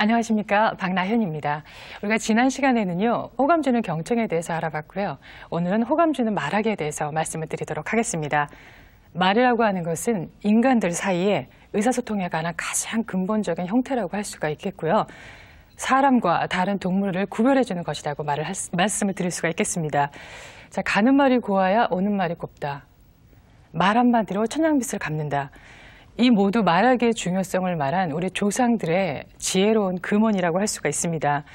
안녕하십니까, 박나현입니다. 우리가 지난 시간에는요, 호감 주는 경청에 대해서 알아봤고요. 오늘은 호감 주는 말하기에 대해서 말씀을 드리도록 하겠습니다. 말이라고 하는 것은 인간들 사이에 의사소통에 관한 가장 근본적인 형태라고 할 수가 있겠고요. 사람과 다른 동물을 구별해주는 것이라고 말씀을 드릴 수가 있겠습니다. 자, 가는 말이 고와야 오는 말이 곱다. 말 한마디로 천냥빚을 갚는다. 이 모두 말하기의 중요성을 말한 우리 조상들의 지혜로운 금원이라고 할 수가 있습니다.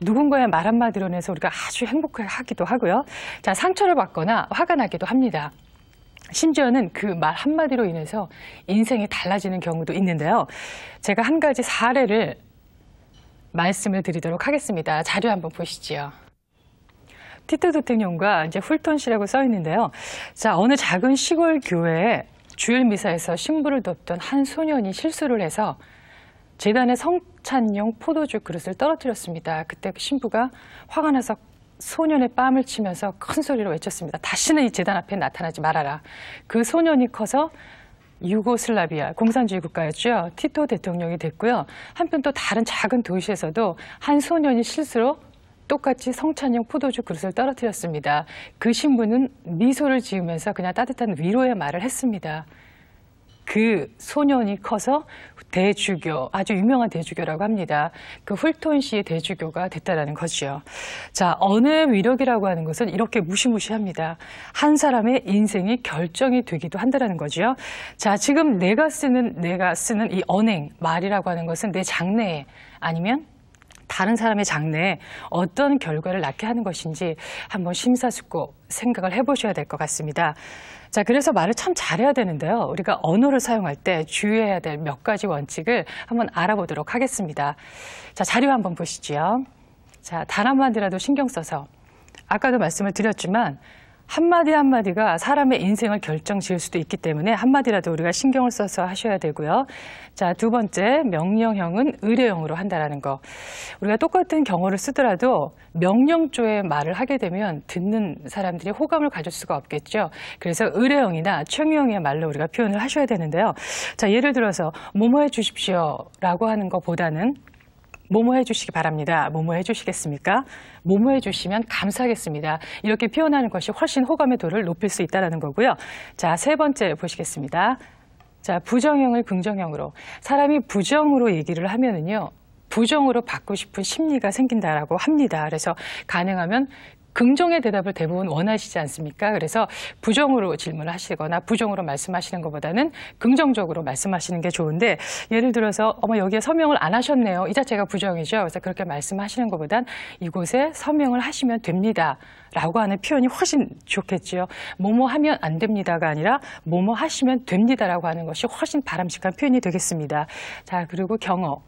누군가의 말 한마디로 인해서 우리가 아주 행복하기도 하고요. 자, 상처를 받거나 화가 나기도 합니다. 심지어는 그 말 한마디로 인해서 인생이 달라지는 경우도 있는데요. 제가 한 가지 사례를 말씀을 드리도록 하겠습니다. 자료 한번 보시죠. 티토 대통령과 이제 훌톤 씨라고 써 있는데요. 자, 어느 작은 시골 교회에 주일 미사에서 신부를 돕던 한 소년이 실수를 해서 제단에 성찬용 포도주 그릇을 떨어뜨렸습니다. 그때 신부가 화가 나서 소년의 뺨을 치면서 큰 소리로 외쳤습니다. 다시는 이 제단 앞에 나타나지 말아라. 그 소년이 커서 유고슬라비아 공산주의 국가였죠. 티토 대통령이 됐고요. 한편 또 다른 작은 도시에서도 한 소년이 실수로 똑같이 성찬용 포도주 그릇을 떨어뜨렸습니다. 그 신부는 미소를 지으면서 그냥 따뜻한 위로의 말을 했습니다. 그 소년이 커서 대주교, 아주 유명한 대주교라고 합니다. 그 훌톤 씨의 대주교가 됐다라는 거죠. 자, 언어의 위력이라고 하는 것은 이렇게 무시무시합니다. 한 사람의 인생이 결정이 되기도 한다는 거죠. 자, 지금 내가 쓰는 이 언행, 말이라고 하는 것은 내 장래에 아니면 다른 사람의 장래에 어떤 결과를 낳게 하는 것인지 한번 심사숙고 생각을 해보셔야 될 것 같습니다. 자, 그래서 말을 참 잘해야 되는데요. 우리가 언어를 사용할 때 주의해야 될 몇 가지 원칙을 한번 알아보도록 하겠습니다. 자, 자료 한번 보시죠. 자, 단 한마디라도 신경 써서 아까도 말씀을 드렸지만 한마디 한마디가 사람의 인생을 결정 지을 수도 있기 때문에 한마디라도 우리가 신경을 써서 하셔야 되고요. 자, 두 번째, 명령형은 의뢰형으로 한다는 거. 우리가 똑같은 경어를 쓰더라도 명령조의 말을 하게 되면 듣는 사람들이 호감을 가질 수가 없겠죠. 그래서 의뢰형이나 청유형의 말로 우리가 표현을 하셔야 되는데요. 자, 예를 들어서 뭐뭐 해주십시오 라고 하는 것보다는 뭐뭐 해주시기 바랍니다. 뭐뭐 해주시겠습니까? 뭐뭐 해주시면 감사하겠습니다. 이렇게 표현하는 것이 훨씬 호감의 도를 높일 수 있다는 거고요. 자, 세 번째 보시겠습니다. 자, 부정형을 긍정형으로. 사람이 부정으로 얘기를 하면은요, 부정으로 받고 싶은 심리가 생긴다라고 합니다. 그래서 가능하면 긍정의 대답을 대부분 원하시지 않습니까? 그래서 부정으로 질문을 하시거나 부정으로 말씀하시는 것보다는 긍정적으로 말씀하시는 게 좋은데, 예를 들어서 어머 여기에 서명을 안 하셨네요. 이 자체가 부정이죠. 그래서 그렇게 말씀하시는 것보단 이곳에 서명을 하시면 됩니다 라고 하는 표현이 훨씬 좋겠죠. 뭐뭐 하면 안 됩니다가 아니라 뭐뭐 하시면 됩니다라고 하는 것이 훨씬 바람직한 표현이 되겠습니다. 자, 그리고 경어.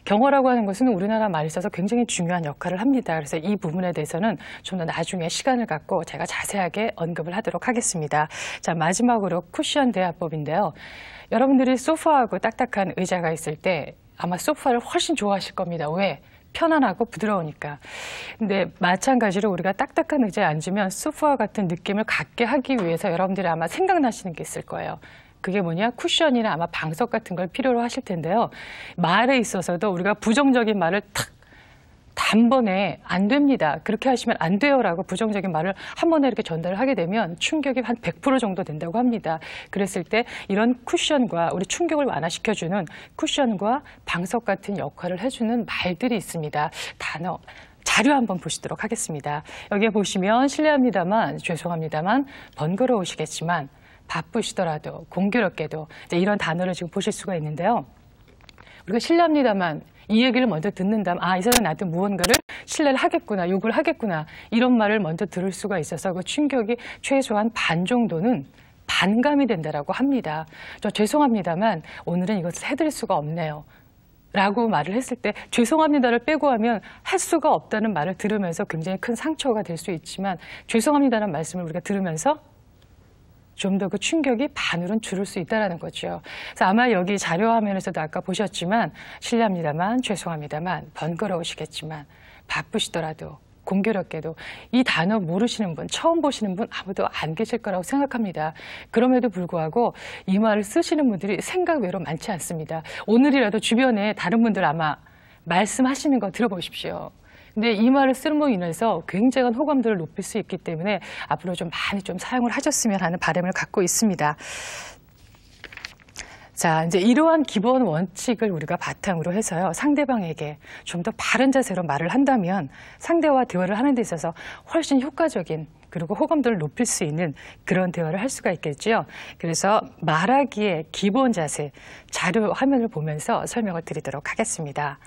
경어라고 하는 것은 우리나라 말에 있어서 굉장히 중요한 역할을 합니다. 그래서 이 부분에 대해서는 좀 더 나중에 시간을 갖고 제가 자세하게 언급을 하도록 하겠습니다. 자, 마지막으로 쿠션 대화법인데요. 여러분들이 소파하고 딱딱한 의자가 있을 때 아마 소파를 훨씬 좋아하실 겁니다. 왜? 편안하고 부드러우니까. 근데 마찬가지로 우리가 딱딱한 의자에 앉으면 소파와 같은 느낌을 갖게 하기 위해서 여러분들이 아마 생각나시는 게 있을 거예요. 그게 뭐냐? 쿠션이나 아마 방석 같은 걸 필요로 하실 텐데요. 말에 있어서도 우리가 부정적인 말을 탁 단번에 안 됩니다. 그렇게 하시면 안 돼요라고 부정적인 말을 한 번에 이렇게 전달을 하게 되면 충격이 한 100% 정도 된다고 합니다. 그랬을 때 이런 쿠션과 우리 충격을 완화시켜주는 쿠션과 방석 같은 역할을 해주는 말들이 있습니다. 단어. 자료 한번 보시도록 하겠습니다. 여기에 보시면 실례합니다만, 죄송합니다만, 번거로우시겠지만 바쁘시더라도 공교롭게도 이런 단어를 지금 보실 수가 있는데요. 우리가 실례합니다만 이 얘기를 먼저 듣는다면 이 사람은 나한테 무언가를 신뢰를 하겠구나, 요구를 하겠구나 이런 말을 먼저 들을 수가 있어서 그 충격이 최소한 반 정도는 반감이 된다라고 합니다. 저 죄송합니다만 오늘은 이것을 해드릴 수가 없네요 라고 말을 했을 때 죄송합니다를 빼고 하면 할 수가 없다는 말을 들으면서 굉장히 큰 상처가 될 수 있지만 죄송합니다라는 말씀을 우리가 들으면서 좀 더 그 충격이 반으로는 줄을 수 있다는 거죠. 그래서 아마 여기 자료 화면에서도 아까 보셨지만 실례합니다만, 죄송합니다만, 번거로우시겠지만, 바쁘시더라도, 공교롭게도 이 단어 모르시는 분, 처음 보시는 분 아무도 안 계실 거라고 생각합니다. 그럼에도 불구하고 이 말을 쓰시는 분들이 생각 외로 많지 않습니다. 오늘이라도 주변에 다른 분들 아마 말씀하시는 거 들어보십시오. 근데 이 말을 쓰므로 인해서 굉장한 호감도를 높일 수 있기 때문에 앞으로 좀 많이 좀 사용을 하셨으면 하는 바람을 갖고 있습니다. 자, 이제 이러한 기본 원칙을 우리가 바탕으로 해서요, 상대방에게 좀 더 바른 자세로 말을 한다면 상대와 대화를 하는 데 있어서 훨씬 효과적인 그리고 호감도를 높일 수 있는 그런 대화를 할 수가 있겠죠. 그래서 말하기의 기본 자세, 자료 화면을 보면서 설명을 드리도록 하겠습니다.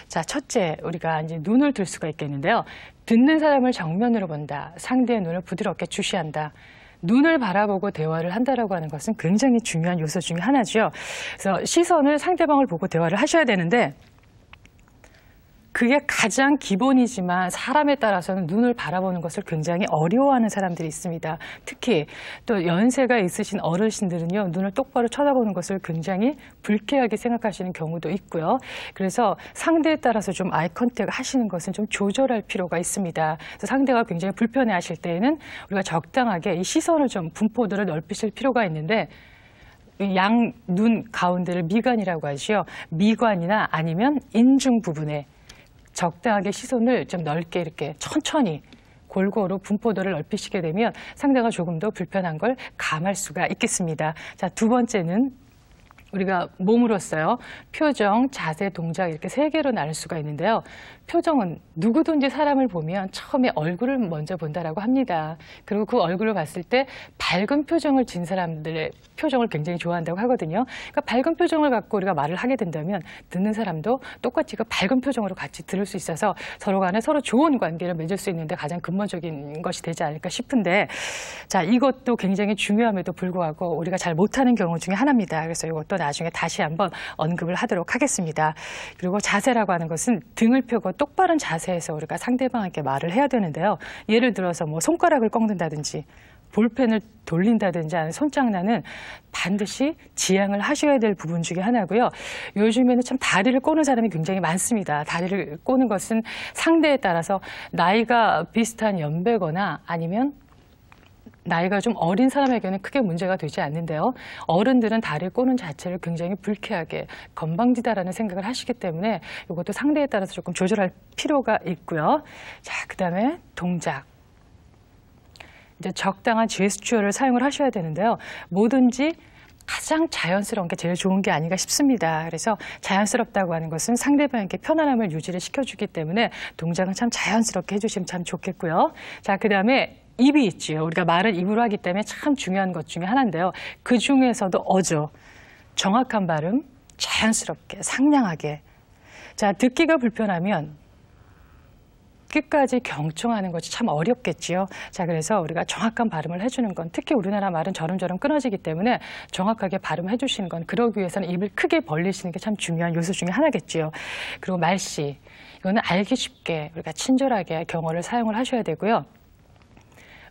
자, 첫째, 우리가 이제 눈을 들 수가 있겠는데요. 듣는 사람을 정면으로 본다. 상대의 눈을 부드럽게 주시한다. 눈을 바라보고 대화를 한다라고 하는 것은 굉장히 중요한 요소 중에 하나죠. 그래서 시선을 상대방을 보고 대화를 하셔야 되는데 그게 가장 기본이지만 사람에 따라서는 눈을 바라보는 것을 굉장히 어려워하는 사람들이 있습니다. 특히 또 연세가 있으신 어르신들은요, 눈을 똑바로 쳐다보는 것을 굉장히 불쾌하게 생각하시는 경우도 있고요. 그래서 상대에 따라서 좀 아이 컨택 하시는 것은 좀 조절할 필요가 있습니다. 그래서 상대가 굉장히 불편해 하실 때에는 우리가 적당하게 이 시선을 좀 분포도를 넓히실 필요가 있는데 양 눈 가운데를 미간이라고 하죠. 미관이나 아니면 인중 부분에 적당하게 시선을 좀 넓게 이렇게 천천히 골고루 분포도를 넓히시게 되면 상대가 조금 더 불편한 걸 감할 수가 있겠습니다. 자, 두 번째는 우리가 몸으로써요, 표정, 자세, 동작 이렇게 세 개로 나눌 수가 있는데요. 표정은 누구든지 사람을 보면 처음에 얼굴을 먼저 본다라고 합니다. 그리고 그 얼굴을 봤을 때 밝은 표정을 진 사람들의 표정을 굉장히 좋아한다고 하거든요. 그러니까 밝은 표정을 갖고 우리가 말을 하게 된다면 듣는 사람도 똑같이 그 밝은 표정으로 같이 들을 수 있어서 서로 간에 서로 좋은 관계를 맺을 수 있는데 가장 근본적인 것이 되지 않을까 싶은데, 자, 이것도 굉장히 중요함에도 불구하고 우리가 잘 못하는 경우 중에 하나입니다. 그래서 이것도 나중에 다시 한번 언급을 하도록 하겠습니다. 그리고 자세라고 하는 것은 등을 펴고 똑바른 자세에서 우리가 상대방에게 말을 해야 되는데요. 예를 들어서 뭐 손가락을 꺾는다든지 볼펜을 돌린다든지 하는 손장난은 반드시 지양을 하셔야 될 부분 중에 하나고요. 요즘에는 참 다리를 꼬는 사람이 굉장히 많습니다. 다리를 꼬는 것은 상대에 따라서 나이가 비슷한 연배거나 아니면 나이가 좀 어린 사람에게는 크게 문제가 되지 않는데요. 어른들은 다리를 꼬는 자체를 굉장히 불쾌하게 건방지다라는 생각을 하시기 때문에 이것도 상대에 따라서 조금 조절할 필요가 있고요. 자, 그다음에 동작. 이제 적당한 제스처를 사용을 하셔야 되는데요. 뭐든지 가장 자연스러운 게 제일 좋은 게 아닌가 싶습니다. 그래서 자연스럽다고 하는 것은 상대방에게 편안함을 유지를 시켜주기 때문에 동작은 참 자연스럽게 해주시면 참 좋겠고요. 자, 그다음에 입이 있지요. 우리가 말은 입으로 하기 때문에 참 중요한 것 중에 하나인데요. 그 중에서도 어조, 정확한 발음, 자연스럽게, 상냥하게. 자, 듣기가 불편하면 끝까지 경청하는 것이 참 어렵겠지요. 자, 그래서 우리가 정확한 발음을 해주는 건, 특히 우리나라 말은 저름저름 끊어지기 때문에 정확하게 발음해 주시는 건, 그러기 위해서는 입을 크게 벌리시는 게 참 중요한 요소 중에 하나겠지요. 그리고 말씨, 이거는 알기 쉽게 우리가 친절하게 경어를 사용을 하셔야 되고요.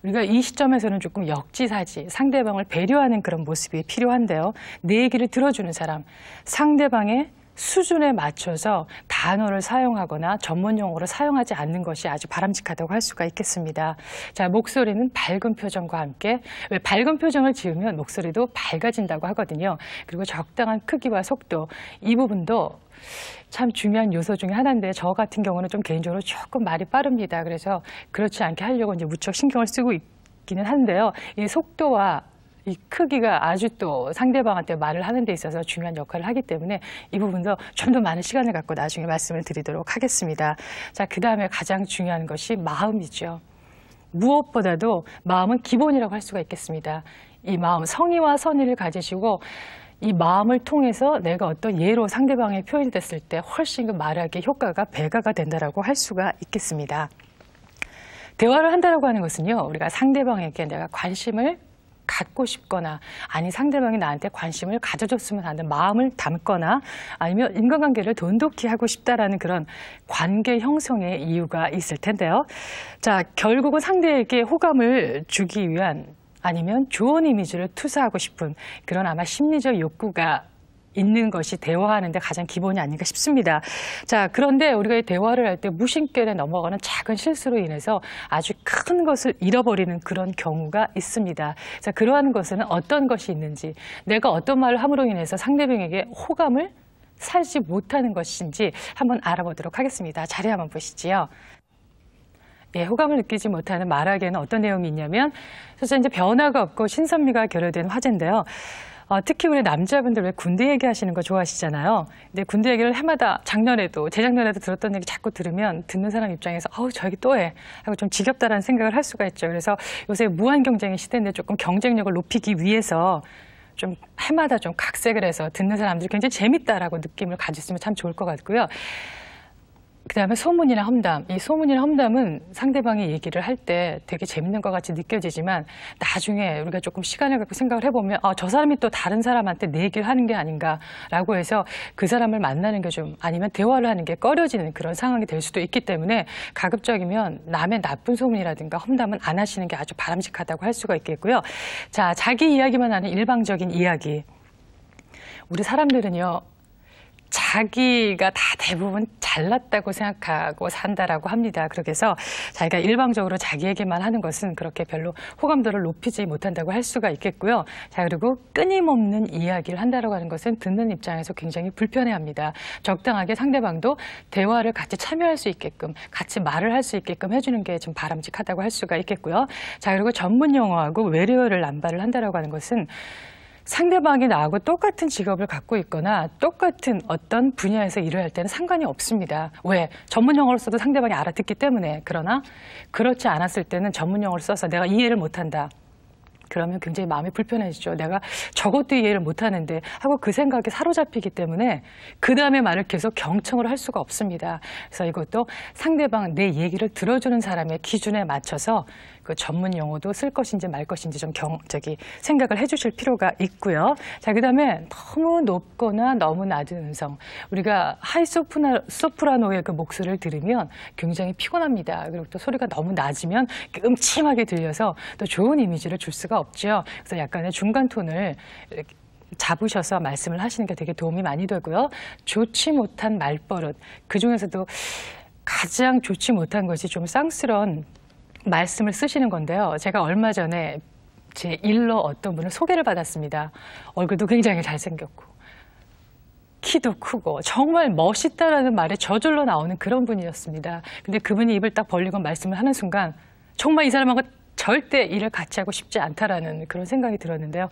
우리가 이 시점에서는 조금 역지사지, 상대방을 배려하는 그런 모습이 필요한데요. 내 얘기를 들어주는 사람, 상대방의 수준에 맞춰서 단어를 사용하거나 전문 용어를 사용하지 않는 것이 아주 바람직하다고 할 수가 있겠습니다. 자, 목소리는 밝은 표정과 함께, 왜 밝은 표정을 지으면 목소리도 밝아진다고 하거든요. 그리고 적당한 크기와 속도, 이 부분도 참 중요한 요소 중에 하나인데, 저 같은 경우는 좀 개인적으로 조금 말이 빠릅니다. 그래서 그렇지 않게 하려고 이제 무척 신경을 쓰고 있기는 한데요. 이 속도와 이 크기가 아주 또 상대방한테 말을 하는 데 있어서 중요한 역할을 하기 때문에 이 부분도 좀 더 많은 시간을 갖고 나중에 말씀을 드리도록 하겠습니다. 자, 그 다음에 가장 중요한 것이 마음이죠. 무엇보다도 마음은 기본이라고 할 수가 있겠습니다. 이 마음, 성의와 선의를 가지시고 이 마음을 통해서 내가 어떤 예로 상대방의 표현이 됐을 때 훨씬 그 말하기에 효과가 배가가 된다라고 할 수가 있겠습니다. 대화를 한다라고 하는 것은요, 우리가 상대방에게 내가 관심을 갖고 싶거나, 아니 상대방이 나한테 관심을 가져줬으면 하는 마음을 담거나, 아니면 인간관계를 돈독히 하고 싶다라는 그런 관계 형성의 이유가 있을 텐데요. 자, 결국은 상대에게 호감을 주기 위한, 아니면 좋은 이미지를 투사하고 싶은 그런 아마 심리적 욕구가 있는 것이 대화하는 데 가장 기본이 아닌가 싶습니다. 자, 그런데 우리가 이 대화를 할 때 무심결에 넘어가는 작은 실수로 인해서 아주 큰 것을 잃어버리는 그런 경우가 있습니다. 자, 그러한 것은 어떤 것이 있는지, 내가 어떤 말을 함으로 인해서 상대방에게 호감을 살지 못하는 것인지 한번 알아보도록 하겠습니다. 자료 한번 보시지요. 예, 호감을 느끼지 못하는 말하기에는 어떤 내용이 있냐면 사실 이제 변화가 없고 신선미가 결여된 화제인데요. 특히 우리 남자분들 왜 군대 얘기하시는 거 좋아하시잖아요. 근데 군대 얘기를 해마다 작년에도 재작년에도 들었던 얘기 자꾸 들으면 듣는 사람 입장에서 저 얘기 또 해 하고 좀 지겹다라는 생각을 할 수가 있죠. 그래서 요새 무한 경쟁의 시대인데 조금 경쟁력을 높이기 위해서 좀 해마다 좀 각색을 해서 듣는 사람들이 굉장히 재밌다라고 느낌을 가졌으면 참 좋을 것 같고요. 그다음에 소문이나 험담. 이 소문이나 험담은 상대방이 얘기를 할 때 되게 재밌는 것 같이 느껴지지만 나중에 우리가 조금 시간을 갖고 생각을 해보면 저 사람이 또 다른 사람한테 내 얘기를 하는 게 아닌가라고 해서 그 사람을 만나는 게 좀 아니면 대화를 하는 게 꺼려지는 그런 상황이 될 수도 있기 때문에 가급적이면 남의 나쁜 소문이라든가 험담은 안 하시는 게 아주 바람직하다고 할 수가 있겠고요. 자, 자기 이야기만 하는 일방적인 이야기. 우리 사람들은요. 자기가 다 대부분 잘났다고 생각하고 산다라고 합니다. 그래서 자기가 일방적으로 자기에게만 하는 것은 그렇게 별로 호감도를 높이지 못한다고 할 수가 있겠고요. 자, 그리고 끊임없는 이야기를 한다고 하는 것은 듣는 입장에서 굉장히 불편해합니다. 적당하게 상대방도 대화를 같이 참여할 수 있게끔 같이 말을 할 수 있게끔 해주는 게 좀 바람직하다고 할 수가 있겠고요. 자, 그리고 전문 용어하고 외래어를 남발을 한다고 하는 것은 상대방이 나하고 똑같은 직업을 갖고 있거나 똑같은 어떤 분야에서 일을 할 때는 상관이 없습니다. 왜? 전문 용어를 써도 상대방이 알아듣기 때문에. 그러나 그렇지 않았을 때는 전문 용어를 써서 내가 이해를 못한다. 그러면 굉장히 마음이 불편해지죠. 내가 저것도 이해를 못하는데 하고 그 생각에 사로잡히기 때문에 그 다음에 말을 계속 경청을 할 수가 없습니다. 그래서 이것도 상대방 내 얘기를 들어주는 사람의 기준에 맞춰서 그 전문 용어도 쓸 것인지 말 것인지 좀 생각을 해주실 필요가 있고요. 자, 그다음에 너무 높거나 너무 낮은 음성. 우리가 하이 소프라노의 그 목소리를 들으면 굉장히 피곤합니다. 그리고 또 소리가 너무 낮으면 음침하게 들려서 또 좋은 이미지를 줄 수가 없죠. 그래서 약간의 중간 톤을 이렇게 잡으셔서 말씀을 하시는 게 되게 도움이 많이 되고요. 좋지 못한 말버릇. 그중에서도 가장 좋지 못한 것이 좀 쌍스러운 말씀을 쓰시는 건데요. 제가 얼마 전에 제 일로 어떤 분을 소개를 받았습니다. 얼굴도 굉장히 잘생겼고 키도 크고 정말 멋있다라는 말이 저절로 나오는 그런 분이었습니다. 근데 그분이 입을 딱 벌리고 말씀을 하는 순간 정말 이 사람하고 절대 일을 같이 하고 싶지 않다라는 그런 생각이 들었는데요.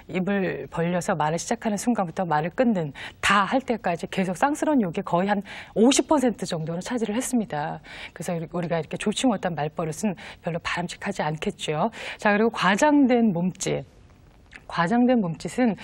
입을 벌려서 말을 시작하는 순간부터 말을 끊는 다 할 때까지 계속 쌍스러운 욕이 거의 한 50% 정도는 차지를 했습니다. 그래서 우리가 이렇게 좋지 못한 말버릇은 별로 바람직하지 않겠죠. 자, 그리고 과장된 몸짓. 과장된 몸짓은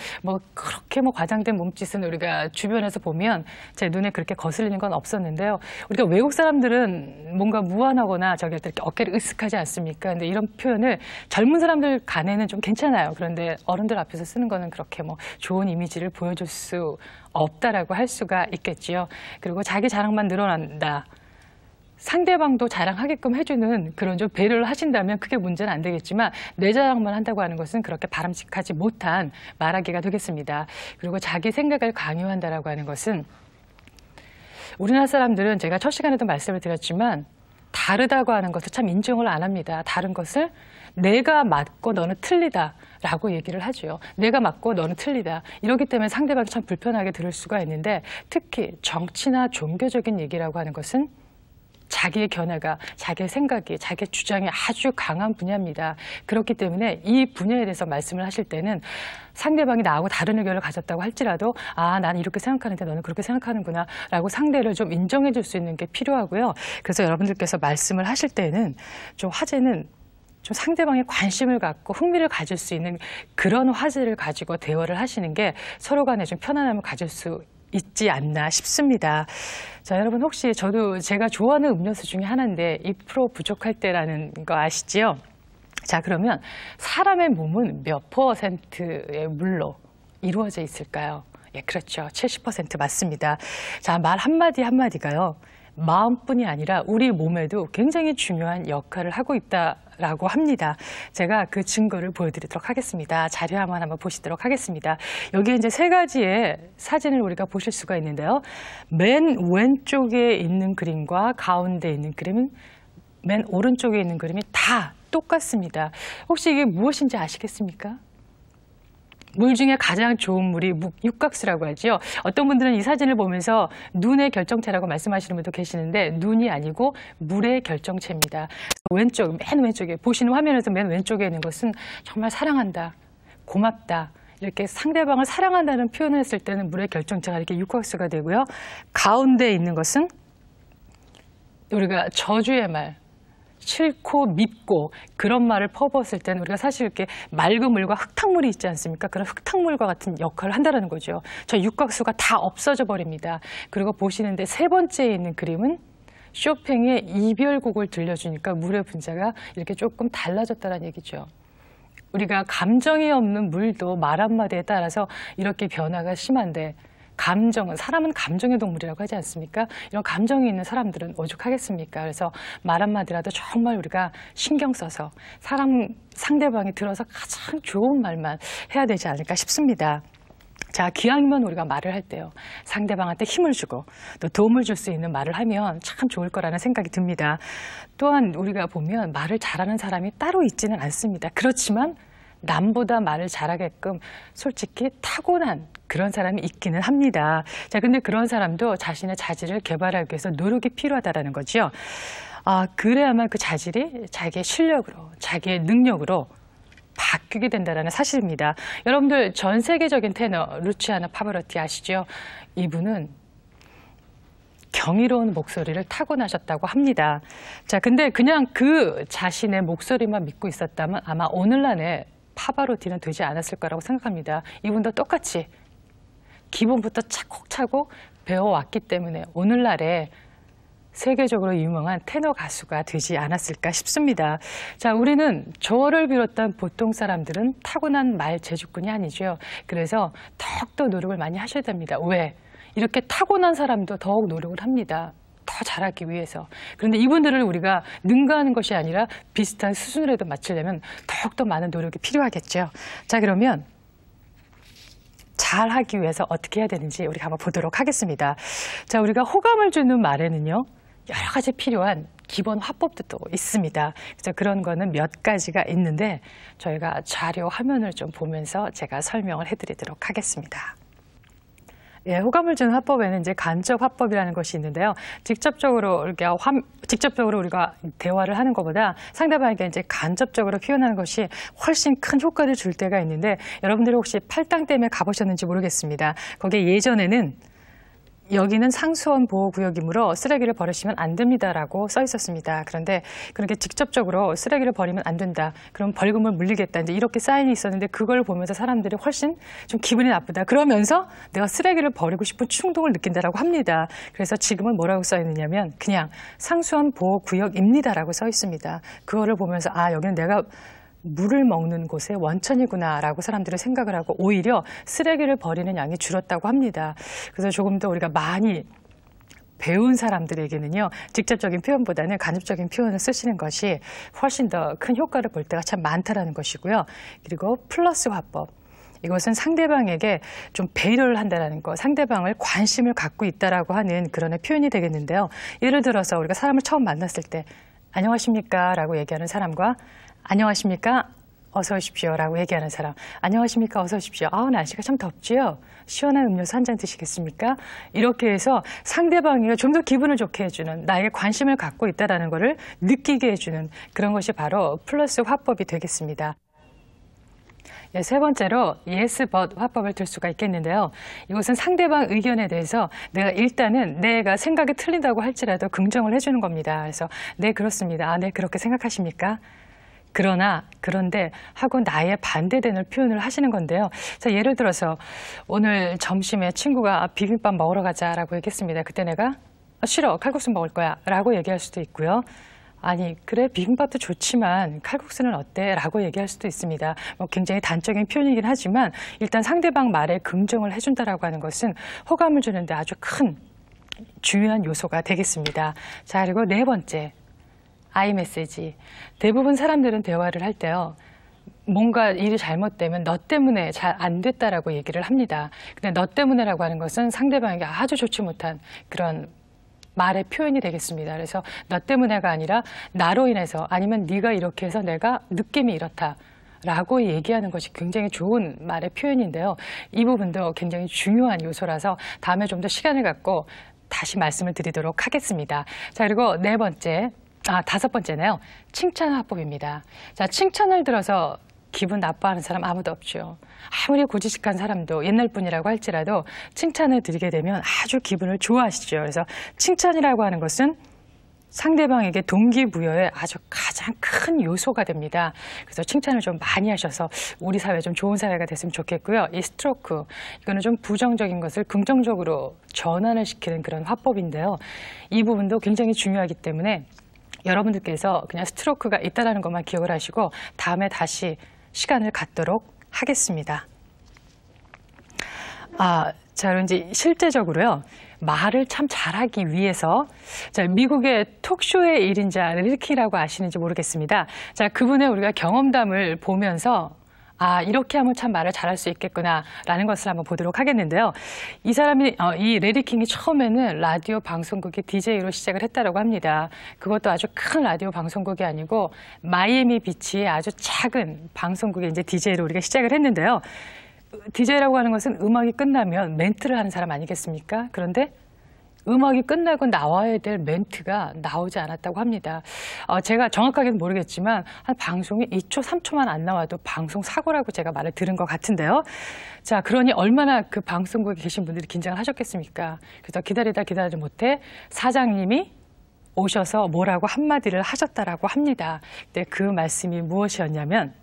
그렇게 과장된 몸짓은 우리가 주변에서 보면 제 눈에 그렇게 거슬리는 건 없었는데요. 우리가 외국 사람들은 뭔가 무안하거나 이렇게 어깨를 으쓱하지 않습니까? 근데 이런 표현을 젊은 사람들 간에는 좀 괜찮아요. 그런데 어른들 앞에서 쓰는 거는 그렇게 좋은 이미지를 보여줄 수 없다라고 할 수가 있겠지요. 그리고 자기 자랑만 늘어난다. 상대방도 자랑하게끔 해주는 그런 좀 배려를 하신다면 크게 문제는 안 되겠지만 내 자랑만 한다고 하는 것은 그렇게 바람직하지 못한 말하기가 되겠습니다. 그리고 자기 생각을 강요한다라고 하는 것은 우리나라 사람들은 제가 첫 시간에도 말씀을 드렸지만 다르다고 하는 것을 참 인정을 안 합니다. 다른 것을 내가 맞고 너는 틀리다라고 얘기를 하죠. 내가 맞고 너는 틀리다. 이렇기 때문에 상대방이 참 불편하게 들을 수가 있는데 특히 정치나 종교적인 얘기라고 하는 것은 자기의 견해가, 자기의 생각이, 자기의 주장이 아주 강한 분야입니다. 그렇기 때문에 이 분야에 대해서 말씀을 하실 때는 상대방이 나하고 다른 의견을 가졌다고 할지라도 난 이렇게 생각하는데 너는 그렇게 생각하는구나 라고 상대를 좀 인정해 줄 수 있는 게 필요하고요. 그래서 여러분들께서 말씀을 하실 때는 좀 화제는 좀 상대방의 관심을 갖고 흥미를 가질 수 있는 그런 화제를 가지고 대화를 하시는 게 서로 간에 좀 편안함을 가질 수 있지 않나 싶습니다. 자, 여러분 혹시 제가 좋아하는 음료수 중에 하나인데 2% 부족할 때라는 거 아시지요? 자, 그러면 사람의 몸은 몇 %의 물로 이루어져 있을까요? 예, 그렇죠. 70% 맞습니다. 자, 말 한마디 한마디가요. 마음뿐이 아니라 우리 몸에도 굉장히 중요한 역할을 하고 있다라고 합니다. 제가 그 증거를 보여드리도록 하겠습니다. 자료 한번 보시도록 하겠습니다. 여기에 이제 3가지의 사진을 우리가 보실 수가 있는데요. 맨 왼쪽에 있는 그림과 가운데 있는 그림은 맨 오른쪽에 있는 그림이 다 똑같습니다. 혹시 이게 무엇인지 아시겠습니까? 물 중에 가장 좋은 물이 육각수라고 하죠. 어떤 분들은 이 사진을 보면서 눈의 결정체라고 말씀하시는 분도 계시는데 눈이 아니고 물의 결정체입니다. 왼쪽, 맨 왼쪽에 보시는 화면에서 맨 왼쪽에 있는 것은 정말 사랑한다, 고맙다. 이렇게 상대방을 사랑한다는 표현을 했을 때는 물의 결정체가 이렇게 육각수가 되고요. 가운데 있는 것은 우리가 저주의 말, 싫고 밉고 그런 말을 퍼부었을 때는 우리가 사실 이렇게 맑은 물과 흙탕물이 있지 않습니까? 그런 흙탕물과 같은 역할을 한다는 거죠. 저 육각수가 다 없어져 버립니다. 그리고 보시는데 세 번째에 있는 그림은 쇼팽의 이별곡을 들려주니까 물의 분자가 이렇게 조금 달라졌다는 얘기죠. 우리가 감정이 없는 물도 말 한마디에 따라서 이렇게 변화가 심한데 감정은, 사람은 감정의 동물이라고 하지 않습니까? 이런 감정이 있는 사람들은 오죽하겠습니까? 그래서 말 한마디라도 정말 우리가 신경 써서 상대방이 들어서 가장 좋은 말만 해야 되지 않을까 싶습니다. 자, 기왕이면 우리가 말을 할 때요, 상대방한테 힘을 주고 또 도움을 줄 수 있는 말을 하면 참 좋을 거라는 생각이 듭니다. 또한 우리가 보면 말을 잘하는 사람이 따로 있지는 않습니다. 그렇지만 남보다 말을 잘하게끔 솔직히 타고난 그런 사람이 있기는 합니다. 자, 근데 그런 사람도 자신의 자질을 개발하기 위해서 노력이 필요하다는 거죠. 그래야만 그 자질이 자기의 실력으로, 자기의 능력으로 바뀌게 된다는 사실입니다. 여러분들 전 세계적인 테너 루치아노 파바로티 아시죠? 이분은 경이로운 목소리를 타고나셨다고 합니다. 자, 근데 그냥 그 자신의 목소리만 믿고 있었다면 아마 오늘날의 파바로티는 되지 않았을 거라고 생각합니다. 이분도 똑같이 기본부터 차곡차곡 배워왔기 때문에 오늘날에 세계적으로 유명한 테너 가수가 되지 않았을까 싶습니다. 자, 우리는 저를 비롯한 보통 사람들은 타고난 말 재주꾼이 아니죠. 그래서 더욱더 노력을 많이 하셔야 됩니다. 왜? 이렇게 타고난 사람도 더욱 노력을 합니다. 더 잘하기 위해서. 그런데 이분들을 우리가 능가하는 것이 아니라 비슷한 수준으로도 맞추려면 더욱더 많은 노력이 필요하겠죠. 자, 그러면 잘하기 위해서 어떻게 해야 되는지 우리가 한번 보도록 하겠습니다. 자, 우리가 호감을 주는 말에는요, 여러 가지 필요한 기본 화법도 또 있습니다. 그래서 그런 거는 몇 가지가 있는데 저희가 자료 화면을 좀 보면서 제가 설명을 해드리도록 하겠습니다. 예, 호감을 주는 화법에는 이제 간접 화법이라는 것이 있는데요. 직접적으로 우리가 대화를 하는 것보다 상대방에게 이제 간접적으로 표현하는 것이 훨씬 큰 효과를 줄 때가 있는데, 여러분들이 혹시 팔당댐에 가보셨는지 모르겠습니다. 거기에 예전에는 여기는 상수원 보호구역이므로 쓰레기를 버리시면 안 됩니다라고 써 있었습니다. 그런데 그렇게 직접적으로 쓰레기를 버리면 안 된다, 그럼 벌금을 물리겠다, 이제 이렇게 사인이 있었는데 그걸 보면서 사람들이 훨씬 좀 기분이 나쁘다, 그러면서 내가 쓰레기를 버리고 싶은 충동을 느낀다라고 합니다. 그래서 지금은 뭐라고 써 있느냐면 그냥 상수원 보호구역입니다라고 써 있습니다. 그거를 보면서 여기는 내가 물을 먹는 곳의 원천이구나 라고 사람들은 생각을 하고 오히려 쓰레기를 버리는 양이 줄었다고 합니다. 그래서 조금 더 우리가 많이 배운 사람들에게는요, 직접적인 표현보다는 간접적인 표현을 쓰시는 것이 훨씬 더 큰 효과를 볼 때가 참 많다라는 것이고요. 그리고 플러스 화법. 이것은 상대방에게 좀 배려를 한다는 거, 상대방을 관심을 갖고 있다라고 하는 그런 표현이 되겠는데요. 예를 들어서 우리가 사람을 처음 만났을 때 안녕하십니까 라고 얘기하는 사람과 안녕하십니까? 어서 오십시오 라고 얘기하는 사람. 안녕하십니까? 어서 오십시오. 날씨가 참 덥지요? 시원한 음료수 한 잔 드시겠습니까? 이렇게 해서 상대방이 좀 더 기분을 좋게 해주는, 나에게 관심을 갖고 있다는 것을 느끼게 해주는 그런 것이 바로 플러스 화법이 되겠습니다. 세 번째로 yes but 화법을 들 수가 있겠는데요. 이것은 상대방 의견에 대해서 일단은 내가 생각이 틀린다고 할지라도 긍정을 해주는 겁니다. 그래서 네, 그렇습니다. 네, 그렇게 생각하십니까? 그런데 하고 나의 반대되는 표현을 하시는 건데요. 자, 예를 들어서 오늘 점심에 친구가 비빔밥 먹으러 가자라고 얘기했습니다. 그때 내가 싫어, 칼국수 먹을 거야 라고 얘기할 수도 있고요. 아니, 그래, 비빔밥도 좋지만 칼국수는 어때? 라고 얘기할 수도 있습니다. 굉장히 단적인 표현이긴 하지만 일단 상대방 말에 긍정을 해준다라고 하는 것은 호감을 주는데 아주 큰 중요한 요소가 되겠습니다. 자, 그리고 네 번째, 아이메시지. 대부분 사람들은 대화를 할 때요, 뭔가 일이 잘못되면 너 때문에 잘 안 됐다라고 얘기를 합니다. 근데 너 때문에라고 하는 것은 상대방에게 아주 좋지 못한 그런 말의 표현이 되겠습니다. 그래서 너 때문에가 아니라 나로 인해서, 아니면 네가 이렇게 해서 내가 느낌이 이렇다, 라고 얘기하는 것이 굉장히 좋은 말의 표현인데요. 이 부분도 굉장히 중요한 요소라서 다음에 좀 더 시간을 갖고 다시 말씀을 드리도록 하겠습니다. 자, 그리고 다섯 번째네요. 칭찬 화법입니다. 자, 칭찬을 들어서 기분 나빠하는 사람 아무도 없죠. 아무리 고지식한 사람도 옛날 분이라고 할지라도 칭찬을 드리게 되면 아주 기분을 좋아하시죠. 그래서 칭찬이라고 하는 것은 상대방에게 동기부여에 아주 가장 큰 요소가 됩니다. 그래서 칭찬을 좀 많이 하셔서 우리 사회 좀 좋은 사회가 됐으면 좋겠고요. 이 스트로크, 이거는 좀 부정적인 것을 긍정적으로 전환을 시키는 그런 화법인데요. 이 부분도 굉장히 중요하기 때문에 여러분들께서 그냥 스트로크가 있다는 것만 기억을 하시고 다음에 다시 시간을 갖도록 하겠습니다. 자, 그럼 이제 실제적으로요. 말을 참 잘하기 위해서 자, 미국의 톡쇼의 1인자 레리키라고 아시는지 모르겠습니다. 자, 그분의 우리가 경험담을 보면서 이렇게 하면 참 말을 잘할 수 있겠구나라는 것을 한번 보도록 하겠는데요. 이 사람이 이 레리킹이 처음에는 라디오 방송국의 DJ로 시작을 했다고 합니다. 그것도 아주 큰 라디오 방송국이 아니고 마이애미 비치의 아주 작은 방송국의 이제 DJ로 우리가 시작을 했는데요. DJ라고 하는 것은 음악이 끝나면 멘트를 하는 사람 아니겠습니까? 그런데 음악이 끝나고 나와야 될 멘트가 나오지 않았다고 합니다. 제가 정확하게는 모르겠지만 한 방송에 2초, 3초만 안 나와도 방송 사고라고 제가 말을 들은 것 같은데요. 자, 그러니 얼마나 그 방송국에 계신 분들이 긴장을 하셨겠습니까? 그래서 기다리지 못해 사장님이 오셔서 뭐라고 한마디를 하셨다라고 합니다. 근데 그 말씀이 무엇이었냐면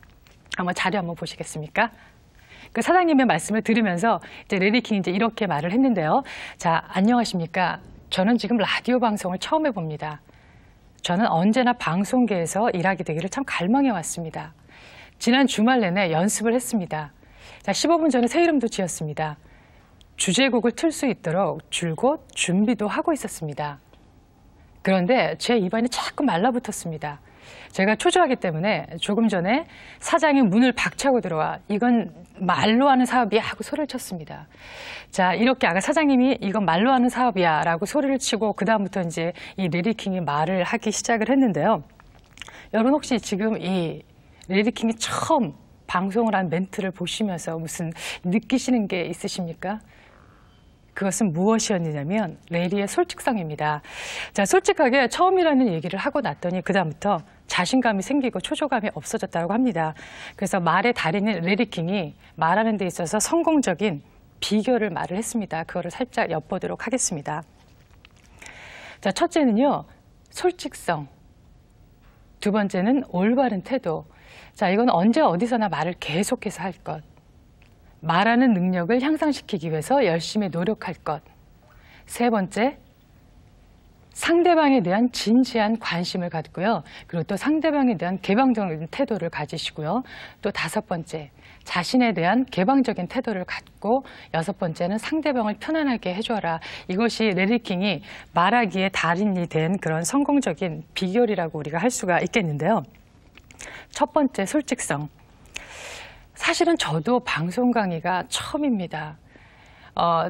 한번 자료 한번 보시겠습니까? 그 사장님의 말씀을 들으면서 이제 레리킹이 이제 이렇게 말을 했는데요. 자, 안녕하십니까? 저는 지금 라디오 방송을 처음 해봅니다. 저는 언제나 방송계에서 일하게 되기를 참 갈망해 왔습니다. 지난 주말 내내 연습을 했습니다. 자, 15분 전에 새 이름도 지었습니다. 주제곡을 틀 수 있도록 줄곧 준비도 하고 있었습니다. 그런데 제 입안이 자꾸 말라붙었습니다. 제가 초조하기 때문에 조금 전에 사장이 문을 박차고 들어와 이건 말로 하는 사업이야 하고 소리를 쳤습니다. 자, 이렇게 아까 사장님이 이건 말로 하는 사업이야 라고 소리를 치고 그다음부터 이제 이 레리킹이 말을 하기 시작을 했는데요. 여러분 혹시 지금 이 레리킹이 처음 방송을 한 멘트를 보시면서 무슨 느끼시는 게 있으십니까? 그것은 무엇이었느냐면 레리의 솔직성입니다. 자, 솔직하게 처음이라는 얘기를 하고 났더니 그다음부터 자신감이 생기고 초조감이 없어졌다고 합니다. 그래서 말의 달인인 레리킹이 말하는 데 있어서 성공적인 비결을 말을 했습니다. 그거를 살짝 엿보도록 하겠습니다. 자, 첫째는요, 솔직성. 두 번째는 올바른 태도. 자, 이건 언제 어디서나 말을 계속해서 할 것. 말하는 능력을 향상시키기 위해서 열심히 노력할 것. 세 번째, 상대방에 대한 진지한 관심을 갖고요. 그리고 또 상대방에 대한 개방적인 태도를 가지시고요. 또 다섯 번째, 자신에 대한 개방적인 태도를 갖고 여섯 번째는 상대방을 편안하게 해줘라. 이것이 레리킹이 말하기에 달인이 된 그런 성공적인 비결이라고 우리가 할 수가 있겠는데요. 첫 번째, 솔직성. 사실은 저도 방송 강의가 처음입니다.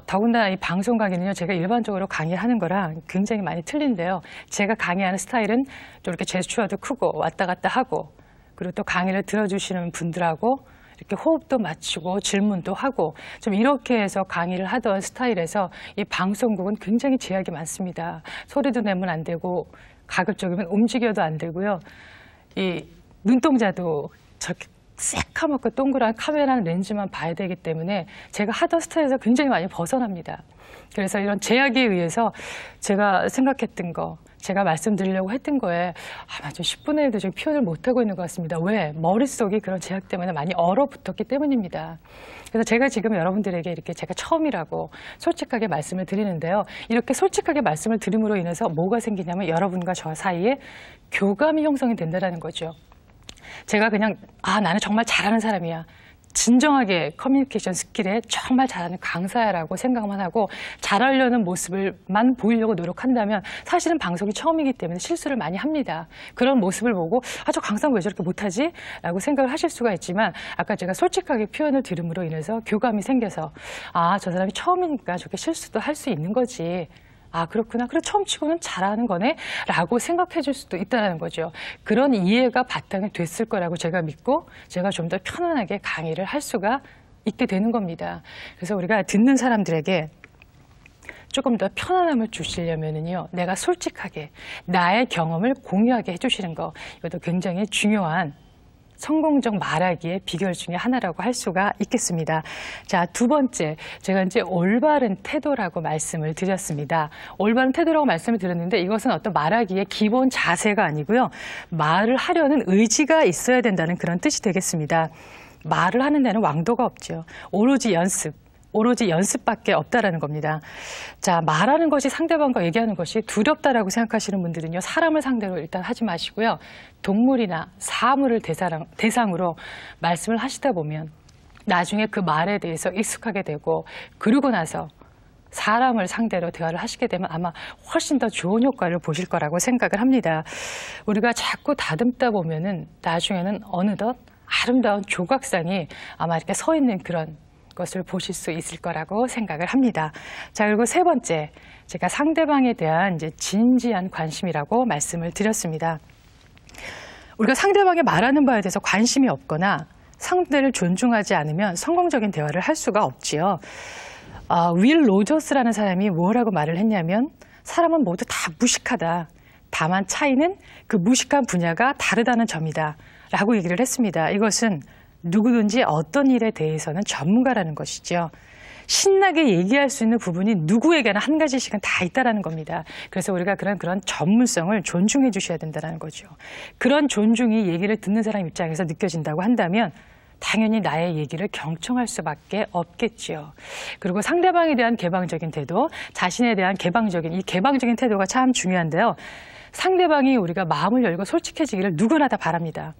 더군다나 이 방송 강의는요, 제가 일반적으로 강의하는 거랑 굉장히 많이 틀린데요. 제가 강의하는 스타일은 좀 이렇게 제스처도 크고 왔다 갔다 하고, 그리고 또 강의를 들어주시는 분들하고 이렇게 호흡도 맞추고 질문도 하고 좀 이렇게 해서 강의를 하던 스타일에서 이 방송국은 굉장히 제약이 많습니다. 소리도 내면 안 되고 가급적이면 움직여도 안 되고요. 이 눈동자도 저렇게 새카맣고 동그란 카메라 렌즈만 봐야 되기 때문에 제가 하던 스타일에서 굉장히 많이 벗어납니다. 그래서 이런 제약에 의해서 제가 생각했던 거, 제가 말씀드리려고 했던 거에 아마 좀 10분의 1도 지금 표현을 못하고 있는 것 같습니다. 왜? 머릿속이 그런 제약 때문에 많이 얼어붙었기 때문입니다. 그래서 제가 지금 여러분들에게 이렇게 제가 처음이라고 솔직하게 말씀을 드리는데요. 이렇게 솔직하게 말씀을 드림으로 인해서 뭐가 생기냐면 여러분과 저 사이에 교감이 형성이 된다는 거죠. 제가 그냥 나는 정말 잘하는 사람이야. 진정하게 커뮤니케이션 스킬에 정말 잘하는 강사야라고 생각만 하고 잘하려는 모습을만 보이려고 노력한다면 사실은 방송이 처음이기 때문에 실수를 많이 합니다. 그런 모습을 보고 저 강사는 왜 저렇게 못하지? 라고 생각을 하실 수가 있지만 아까 제가 솔직하게 표현을 들음으로 인해서 교감이 생겨서 저 사람이 처음이니까 저렇게 실수도 할 수 있는 거지. 아, 그렇구나. 그래, 처음 치고는 잘하는 거네. 라고 생각해 줄 수도 있다는 거죠. 그런 이해가 바탕이 됐을 거라고 제가 믿고 제가 좀 더 편안하게 강의를 할 수가 있게 되는 겁니다. 그래서 우리가 듣는 사람들에게 조금 더 편안함을 주시려면요, 내가 솔직하게 나의 경험을 공유하게 해주시는 거, 이것도 굉장히 중요한 성공적 말하기의 비결 중에 하나라고 할 수가 있겠습니다. 자, 두 번째, 제가 이제 올바른 태도라고 말씀을 드렸습니다. 올바른 태도라고 말씀을 드렸는데 이것은 어떤 말하기의 기본 자세가 아니고요, 말을 하려는 의지가 있어야 된다는 그런 뜻이 되겠습니다. 말을 하는 데는 왕도가 없죠. 오로지 연습밖에 없다라는 겁니다. 자, 말하는 것이 상대방과 얘기하는 것이 두렵다라고 생각하시는 분들은요, 사람을 상대로 일단 하지 마시고요, 동물이나 사물을 대상으로 말씀을 하시다 보면 나중에 그 말에 대해서 익숙하게 되고, 그러고 나서 사람을 상대로 대화를 하시게 되면 아마 훨씬 더 좋은 효과를 보실 거라고 생각을 합니다. 우리가 자꾸 다듬다 보면은 나중에는 어느덧 아름다운 조각상이 아마 이렇게 서 있는 그런 것을 보실 수 있을 거라고 생각을 합니다. 자, 그리고 세 번째, 제가 상대방에 대한 이제 진지한 관심이라고 말씀을 드렸습니다. 우리가 상대방이 말하는 바에 대해서 관심이 없거나 상대를 존중하지 않으면 성공적인 대화를 할 수가 없지요. 윌 로저스라는 사람이 뭐라고 말을 했냐면, 사람은 모두 다 무식하다. 다만 차이는 그 무식한 분야가 다르다는 점이다. 라고 얘기를 했습니다. 이것은 누구든지 어떤 일에 대해서는 전문가라는 것이죠. 신나게 얘기할 수 있는 부분이 누구에게나 한 가지씩은 다 있다는 겁니다. 그래서 우리가 그런 전문성을 존중해 주셔야 된다는 거죠. 그런 존중이 얘기를 듣는 사람 입장에서 느껴진다고 한다면 당연히 나의 얘기를 경청할 수밖에 없겠지요. 그리고 상대방에 대한 개방적인 태도, 자신에 대한 이 개방적인 태도가 참 중요한데요. 상대방이 우리가 마음을 열고 솔직해지기를 누구나 다 바랍니다.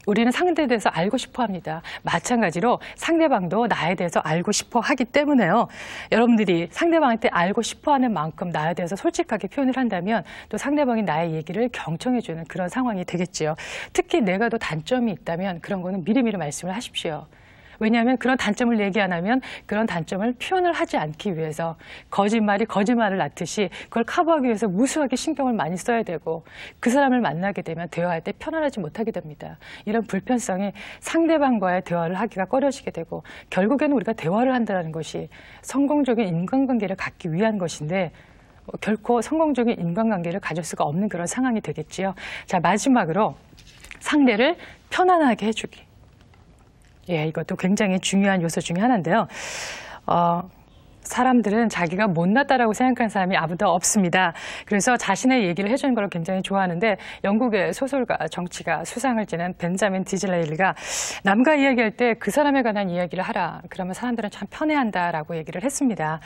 우리는 상대에 대해서 알고 싶어 합니다. 마찬가지로 상대방도 나에 대해서 알고 싶어 하기 때문에요. 여러분들이 상대방한테 알고 싶어 하는 만큼 나에 대해서 솔직하게 표현을 한다면 또 상대방이 나의 얘기를 경청해주는 그런 상황이 되겠지요. 특히 내가 더 단점이 있다면 그런 거는 미리미리 말씀을 하십시오. 왜냐하면 그런 단점을 얘기 안 하면 그런 단점을 표현을 하지 않기 위해서 거짓말이 거짓말을 낳듯이 그걸 커버하기 위해서 무수하게 신경을 많이 써야 되고, 그 사람을 만나게 되면 대화할 때 편안하지 못하게 됩니다. 이런 불편성이 상대방과의 대화를 하기가 꺼려지게 되고, 결국에는 우리가 대화를 한다는 것이 성공적인 인간관계를 갖기 위한 것인데 결코 성공적인 인간관계를 가질 수가 없는 그런 상황이 되겠지요. 자, 마지막으로 상대를 편안하게 해주기. 예, 이것도 굉장히 중요한 요소 중에 하나인데요. 사람들은 자기가 못났다라고 생각하는 사람이 아무도 없습니다. 그래서 자신의 얘기를 해주는 걸 굉장히 좋아하는데, 영국의 소설가, 정치가, 수상을 지낸 벤자민 디즈레일리가 남과 이야기할 때 그 사람에 관한 이야기를 하라. 그러면 사람들은 참 편해한다라고 얘기를 했습니다.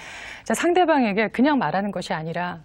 자, 상대방에게 그냥 말하는 것이 아니라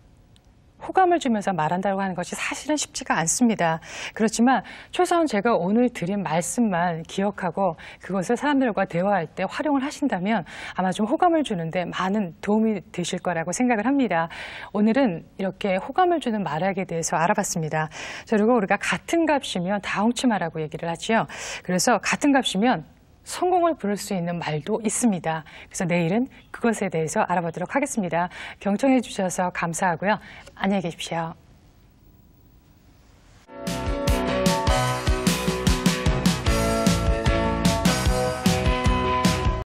호감을 주면서 말한다고 하는 것이 사실은 쉽지가 않습니다. 그렇지만 최소한 제가 오늘 드린 말씀만 기억하고 그것을 사람들과 대화할 때 활용을 하신다면 아마 좀 호감을 주는데 많은 도움이 되실 거라고 생각을 합니다. 오늘은 이렇게 호감을 주는 말하기에 대해서 알아봤습니다. 그리고 우리가 같은 값이면 다홍치마라고 얘기를 하죠. 그래서 같은 값이면 성공을 부를 수 있는 말도 있습니다. 그래서 내일은 그것에 대해서 알아보도록 하겠습니다. 경청해 주셔서 감사하고요. 안녕히 계십시오.